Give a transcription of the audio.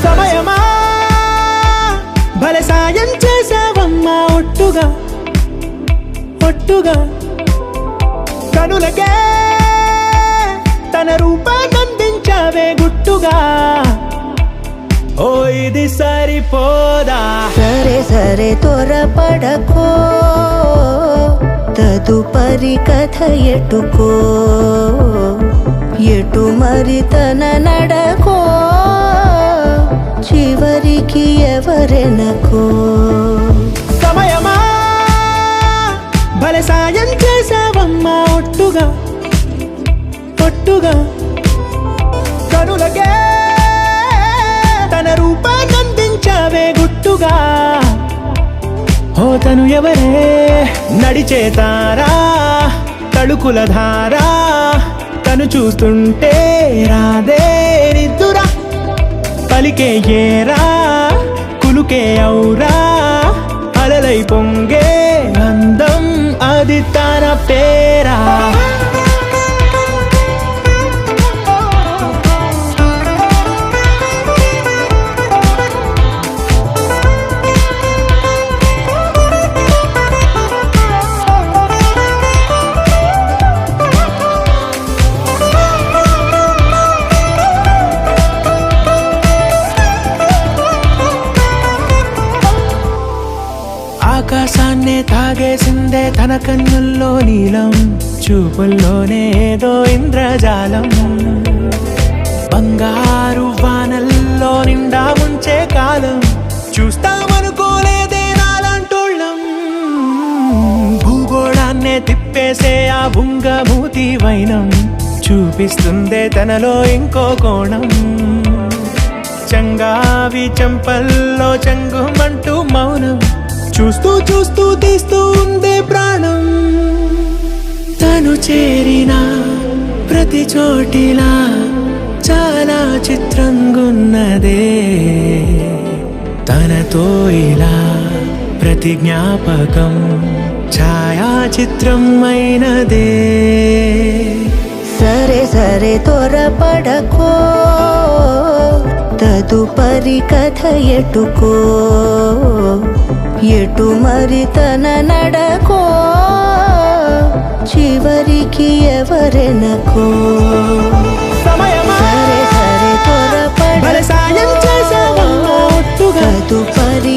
సమయమా భలే సాయం చేసావమ్మా ఒట్టుగా ఒట్టుగా కనులకే తన రూపాన్నందించావే గుట్టుగా ఓ ఇది సరిపోదా సరే సరే త్వరపడకో తదుపరి కథ ఎటుకో ఎటు మరి తన నడకో చివరికి ఎవరెనకో సమయమా భలే సాయం చేసావమ్మా ఒట్టుగా ఒట్టుగా కనులకే తన రూపాన్నందించావే గుట్టుగా ఓ తను ఎవరే నడిచే తారా తళుకుల ధారా తను చూస్తుంటే రాదే నిద్దురా పలికే ఏరా కులుకే ఔరా అలలై పొంగే అందం అది తన పేరా ఆకాశాన్నే తాగేసిందే తన కన్నుల్లో నీలం చూపుల్లోనే ఏదో ఇంద్రజాలం బంగారు వానల్లో నిండా ఉంచే కాలం చూస్తామనుకోలేదే నాలంటోళ్ళం భూగోళాన్నే తిప్పేసే ఆ బుంగమూతి వైనం చూపిస్తుందే తనలో ఇంకో కోణం చంగావి చెంపల్లో చెంగుమంటూ మౌనం చూస్తూ చూస్తూ తీస్తూ ఉందే ప్రాణం తను చేరిన ప్రతి చోటిలా చాలా చిత్రంగున్నదే తనతో ఇలా ప్రతి జ్ఞాపకం ఛాయాచిత్రం అయినదే సరే సరే త్వరపడకో తదుపరి కథ ఎటుకో ఎటు మరి తన నడకో చివరికి ఎవరెనకో సమయమా సరే సరే భలే సాయం చేసావమ్మా త్వరపడకో ఒట్టుగా తదుపరి